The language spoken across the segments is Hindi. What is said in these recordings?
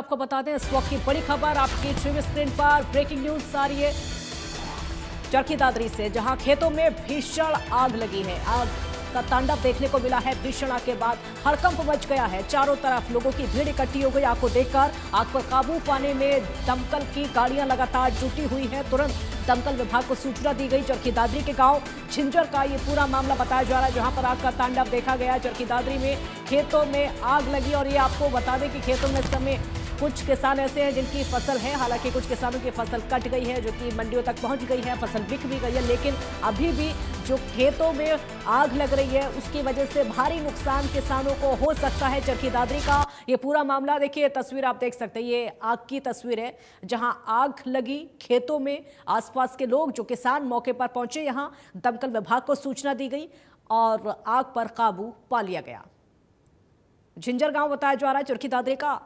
आपको बता दें इस वक्त की बड़ी खबर आपकी टीवी स्क्रीन पर ब्रेकिंग न्यूज आ रही है चरखी दादरी से, जहां खेतों में भीषण आग लगी है। आग का तांडव देखने को मिला है। भीषण आग के बाद हड़कंप मच गया है। चारों तरफ लोगों की भीड़ इकट्ठी हो गई। आग को देखकर आग पर काबू पाने में दमकल की गाड़ियां लगातार जुटी हुई है। तुरंत दमकल विभाग को सूचना दी गई। चरखी दादरी के गांव झिंझर का ये पूरा मामला बताया जा रहा है, जहां पर आग का तांडव देखा गया। चरखी दादरी में खेतों में आग लगी और ये आपको बता दें कि खेतों में इस समय कुछ किसान ऐसे हैं जिनकी फसल है, हालांकि कुछ किसानों की फसल कट गई है जो कि मंडियों तक पहुंच गई है, फसल बिक भी गई है, लेकिन अभी भी जो खेतों में आग लग रही है उसकी वजह से भारी नुकसान किसानों को हो सकता है। चरखी दादरी का ये पूरा मामला देखिए, तस्वीर आप देख सकते हैं, ये आग की तस्वीर है जहां आग लगी खेतों में। आसपास के लोग जो किसान मौके पर पहुंचे, यहां दमकल विभाग को सूचना दी गई और आग पर काबू पा लिया गया। झिंझर गांव बताया जा रहा है चरखी दादरी का,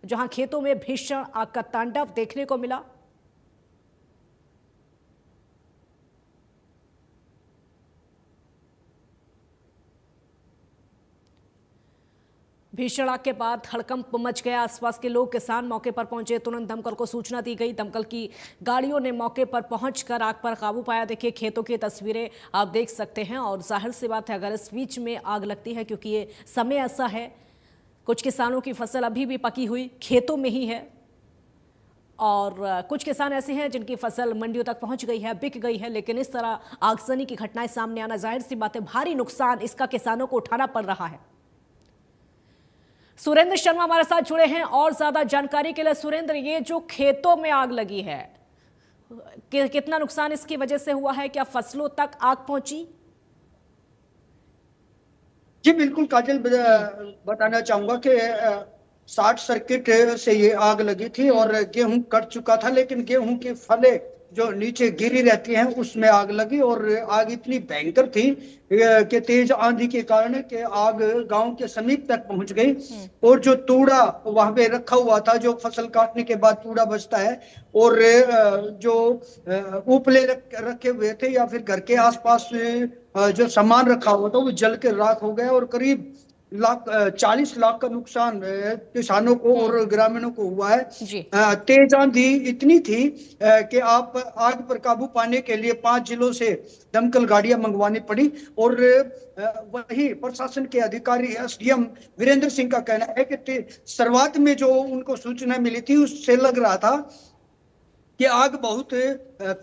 जहां खेतों में भीषण आग का तांडव देखने को मिला। भीषण आग के बाद हड़कंप मच गया। आसपास के लोग, किसान मौके पर पहुंचे। तुरंत दमकल को सूचना दी गई। दमकल की गाड़ियों ने मौके पर पहुंचकर आग पर काबू पाया। देखिए खेतों की तस्वीरें आप देख सकते हैं और जाहिर सी बात है अगर इस बीच में आग लगती है, क्योंकि ये समय ऐसा है, कुछ किसानों की फसल अभी भी पकी हुई खेतों में ही है और कुछ किसान ऐसे हैं जिनकी फसल मंडियों तक पहुंच गई है, बिक गई है, लेकिन इस तरह आगजनी की घटनाएं सामने आना जाहिर सी बात है भारी नुकसान इसका किसानों को उठाना पड़ रहा है। सुरेंद्र शर्मा हमारे साथ जुड़े हैं और ज्यादा जानकारी के लिए। सुरेंद्र, ये जो खेतों में आग लगी है, कितना नुकसान इसकी वजह से हुआ है? क्या फसलों तक आग पहुंची? जी बिल्कुल काजल, बताना चाहूंगा कि शॉर्ट सर्किट से ये आग लगी थी और गेहूं कट चुका था, लेकिन गेहूं की फले जो नीचे गिरी रहती हैं उसमें आग लगी और आग इतनी भयंकर थी कि तेज आंधी के कारण कि आग गांव के समीप तक पहुंच गई। और जो तूड़ा वहां पे रखा हुआ था, जो फसल काटने के बाद तूड़ा बचता है, और जो उपले रखे हुए थे या फिर घर के आसपास जो सामान रखा हुआ था वो जल के राख हो गया और करीब 40 लाख का नुकसान किसानों को और ग्रामीणों को हुआ है। तेज आंधी इतनी थी कि आप आग पर काबू पाने के लिए 5 जिलों से दमकल गाड़ियां मंगवानी पड़ी। और वही प्रशासन के अधिकारी एसडीएम वीरेंद्र सिंह का कहना है कि शुरुआत में जो उनको सूचना मिली थी उससे लग रहा था कि आग बहुत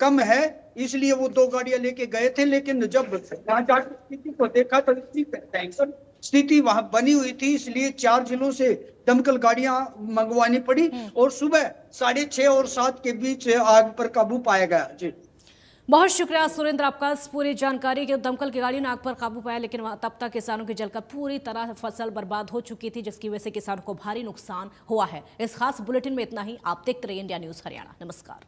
कम है, इसलिए वो 2 गाड़ियां लेके गए थे, लेकिन जब वहां जाकर स्थिति को देखा तो इतनी भयंकर स्थिति वहां बनी हुई थी, इसलिए 4 जिलों से दमकल गाड़ियां मंगवानी पड़ी और सुबह 6:30 और 7 के बीच आग पर काबू पाया गया। जी बहुत शुक्रिया सुरेंद्र आपका इस पूरी जानकारी के। दमकल की गाड़ी ने आग पर काबू पाया, लेकिन तब तक किसानों की जलकर पूरी तरह फसल बर्बाद हो चुकी थी, जिसकी वजह से किसानों को भारी नुकसान हुआ है। इस खास बुलेटिन में इतना ही। आप देखते रहिए इंडिया न्यूज हरियाणा। नमस्कार।